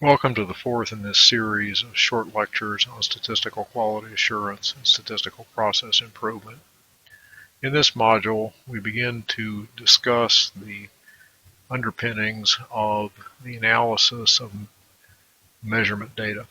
Welcome to the fourth in this series of short lectures on statistical quality assurance and statistical process improvement. In this module, we begin to discuss the underpinnings of the analysis of measurement data.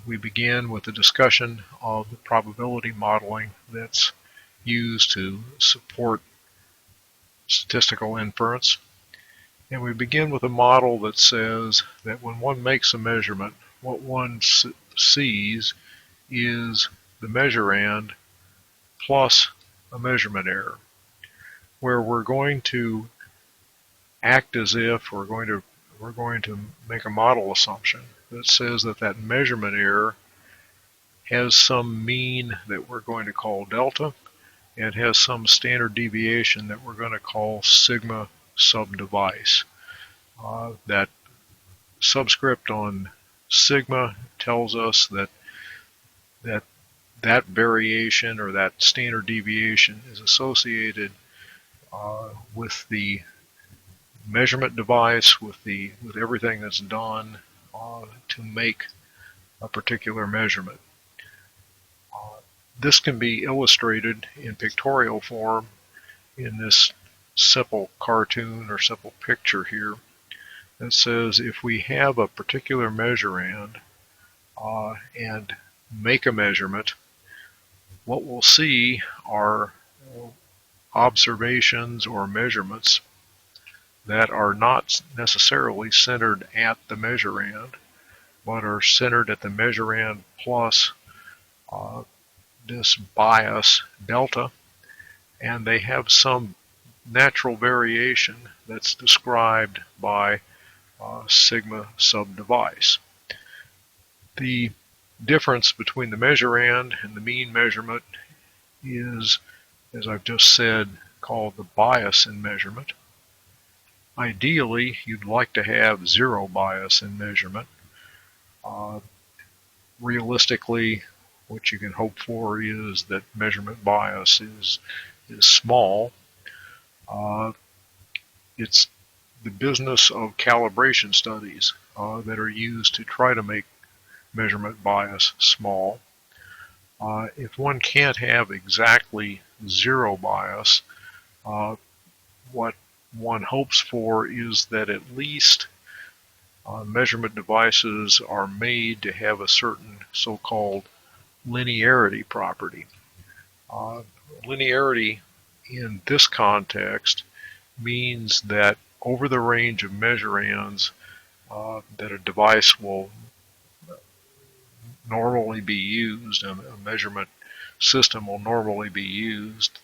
We begin with a discussion of the probability modeling that's used to support statistical inference. And we begin with a model that says that when one makes a measurement, what one sees is the measurand plus a measurement error, where we're going to act as if we're going to make a model assumption that says that that measurement error has some mean that we're going to call delta and has some standard deviation that we're going to call sigma sub device. That subscript on sigma tells us that variation or that standard deviation is associated with the measurement device, with everything that's done to make a particular measurement. This can be illustrated in pictorial form in this simple cartoon or simple picture here that says if we have a particular measurand and make a measurement, what we'll see are observations or measurements that are not necessarily centered at the measurand, but are centered at the measurand plus this bias delta, and they have some natural variation that's described by sigma sub device. The difference between the measurand and the mean measurement is, as I've just said, called the bias in measurement. Ideally, you'd like to have zero bias in measurement. Realistically, what you can hope for is that measurement bias is small. It's the business of calibration studies that are used to try to make measurement bias small. If one can't have exactly zero bias, what one hopes for is that at least measurement devices are made to have a certain so-called linearity property. Linearity in this context means that over the range of measurands that a device will normally be used, a measurement system will normally be used,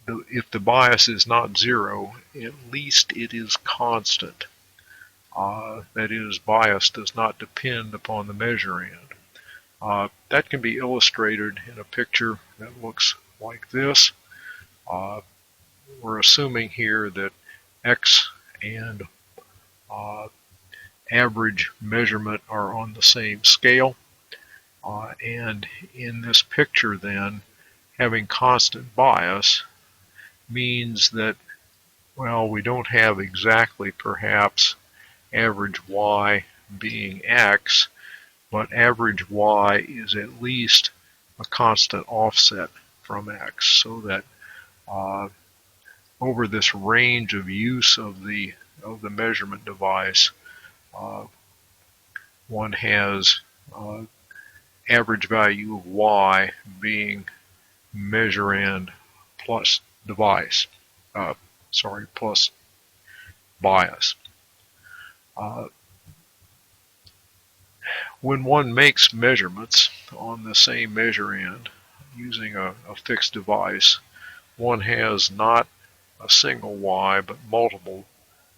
if the bias is not zero, at least it is constant. That is, bias does not depend upon the measurand. That can be illustrated in a picture that looks like this. We're assuming here that X and average measurement are on the same scale. And in this picture then, having constant bias means that, well, we don't have exactly perhaps average Y being X, but average Y is at least a constant offset from X, so that over this range of use of the measurement device, one has average value of Y being measurand plus device, plus bias. When one makes measurements on the same measurand using a fixed device, one has not a single Y but multiple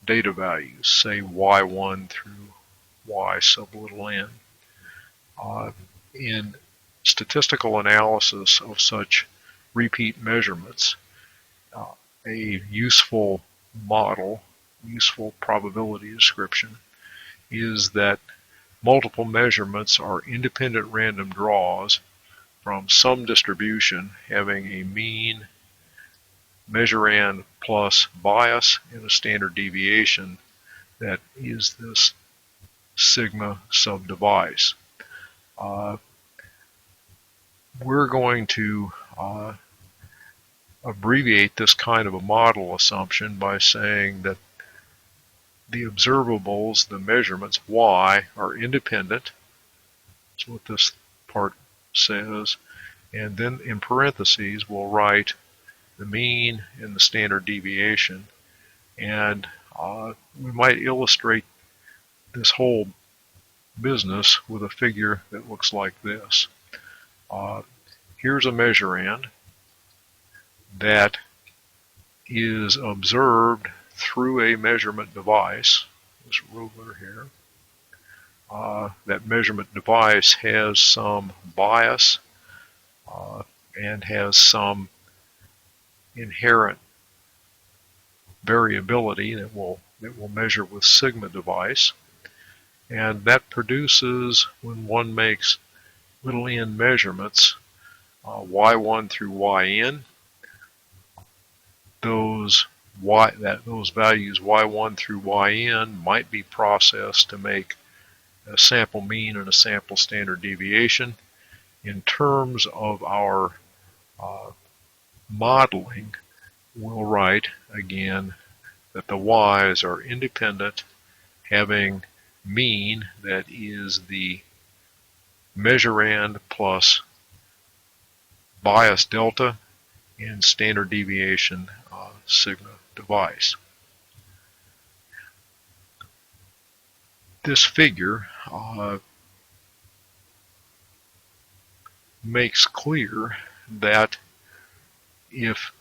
data values, say Y1 through Y sub little n. In statistical analysis of such repeat measurements, a useful model, useful probability description, is that multiple measurements are independent random draws from some distribution having a mean, measurand plus bias, and a standard deviation that is this sigma sub-device. We're going to abbreviate this kind of a model assumption by saying that the observables, the measurements y, are independent. That's what this part says. And then in parentheses, we'll write the mean and the standard deviation. And we might illustrate this whole business with a figure that looks like this. Here's a measurand that is observed through a measurement device, this ruler here. That measurement device has some bias and has some inherent variability that will measure with sigma device, and that produces, when one makes little n measurements, y1 through yn, those values y1 through yn might be processed to make a sample mean and a sample standard deviation. In terms of our modeling, we'll write again that the y's are independent, having mean, that is the measurand plus bias delta, and standard deviation sigma device. This figure makes clear that if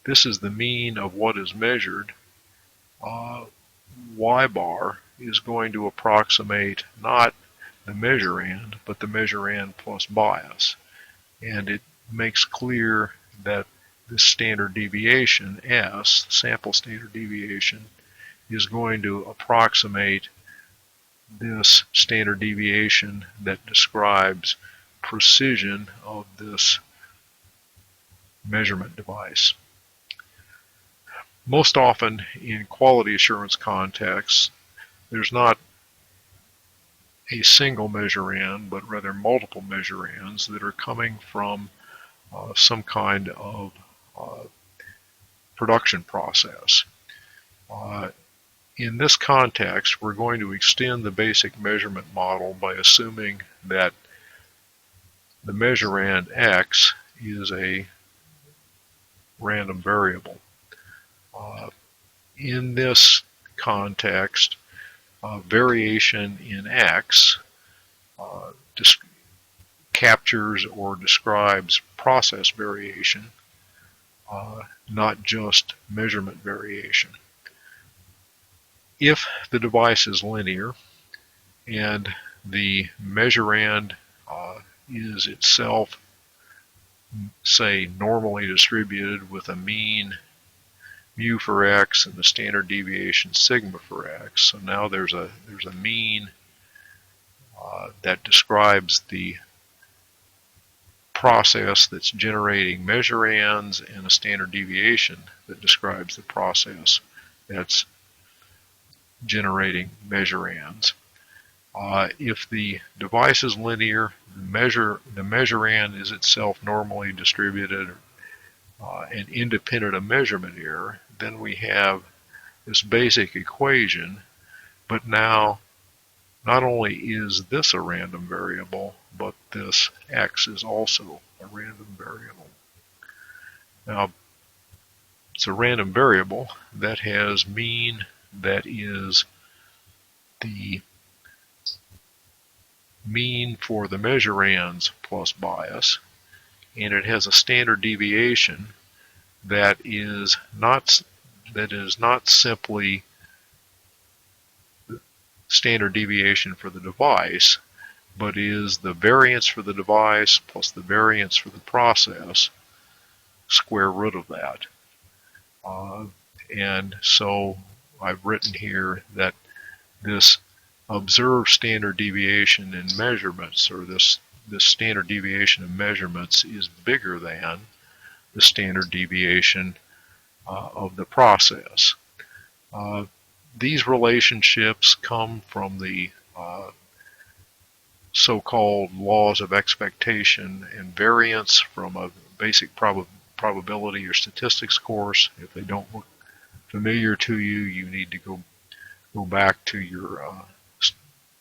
this is the mean of what is measured, y bar is going to approximate not the measurand, but the measurand plus bias. And it makes clear that this standard deviation, S, sample standard deviation, is going to approximate this standard deviation that describes precision of this measurement device. Most often in quality assurance contexts, there's not a single measurand, but rather multiple measurands that are coming from some kind of production process. In this context, we're going to extend the basic measurement model by assuming that the measurand X is a random variable. In this context, variation in X captures or describes process variation, not just measurement variation. If the device is linear and the measurand is itself, say, normally distributed with a mean mu for X and the standard deviation sigma for X, so now there's a mean that describes the process that's generating measurands and a standard deviation that describes the process that's generating measurands. If the device is linear, the measurand is itself normally distributed and independent of measurement error, then we have this basic equation, but now not only is this a random variable, but this X is also a random variable. Now, it's a random variable that has mean that is the mean for the measurands plus bias, and it has a standard deviation that is not simply the standard deviation for the device, but is the variance for the device plus the variance for the process, square root of that. And so I've written here that this observed standard deviation in measurements, or this standard deviation in measurements, is bigger than the standard deviation of the process. These relationships come from the so-called laws of expectation, and variance from a basic probability or statistics course. If they don't look familiar to you, you need to go back to your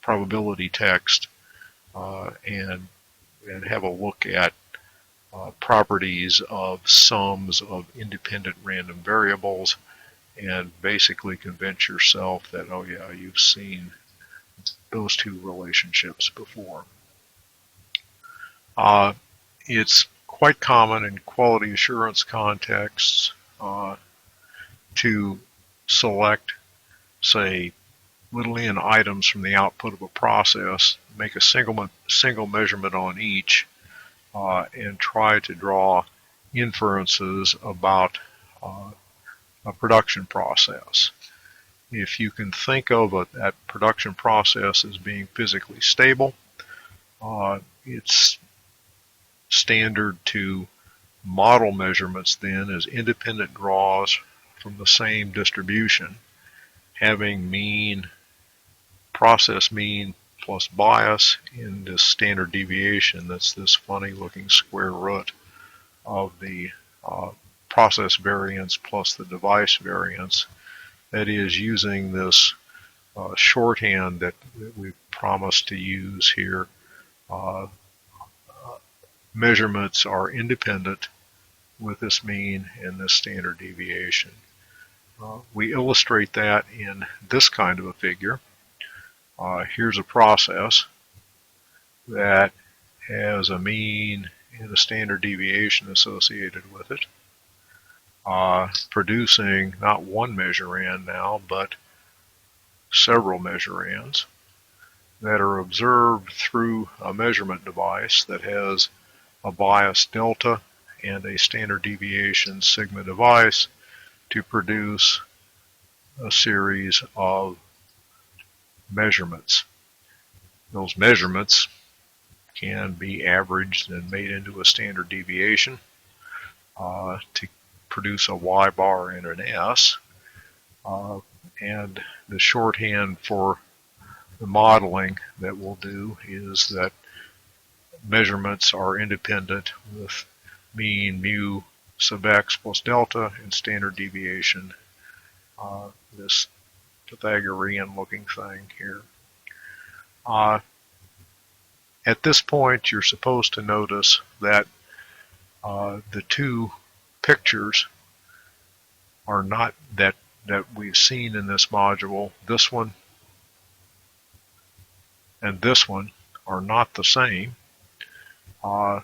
probability text and have a look at properties of sums of independent random variables, and basically convince yourself that, oh yeah, you've seen those two relationships before. It's quite common in quality assurance contexts to select, say, little n items from the output of a process, make a single measurement on each, and try to draw inferences about a production process. If you can think of that production process as being physically stable, it's standard to model measurements then as independent draws from the same distribution, having mean, process mean plus bias in this standard deviation that's this funny looking square root of the process variance plus the device variance. That is, using this shorthand that we've promised to use here. Measurements are independent with this mean and this standard deviation. We illustrate that in this kind of a figure. Here's a process that has a mean and a standard deviation associated with it, producing not one measure-and now, but several measure-ands that are observed through a measurement device that has a bias delta and a standard deviation sigma device to produce a series of measurements. Those measurements can be averaged and made into a standard deviation to produce a y bar and an s. And the shorthand for the modeling that we'll do is that measurements are independent with mean mu sub x plus delta and standard deviation, this Pythagorean looking thing here. At this point, you're supposed to notice that the two pictures are not that we've seen in this module. This one and this one are not the same.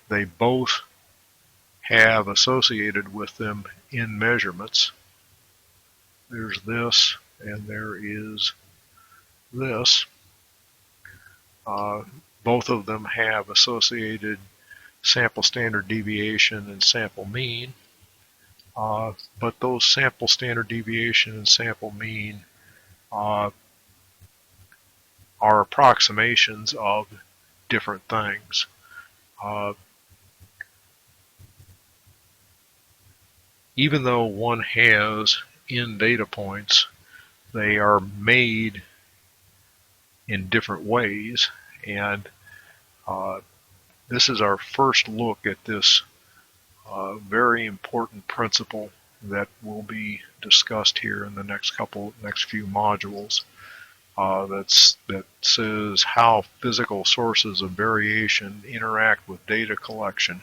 They both have associated with them in measurements. There's this and there is this. Both of them have associated sample standard deviation and sample mean, but those sample standard deviation and sample mean are approximations of different things. Even though one has n data points, they are made in different ways, and this is our first look at this very important principle that will be discussed here in the next few modules. That says how physical sources of variation interact with data collection.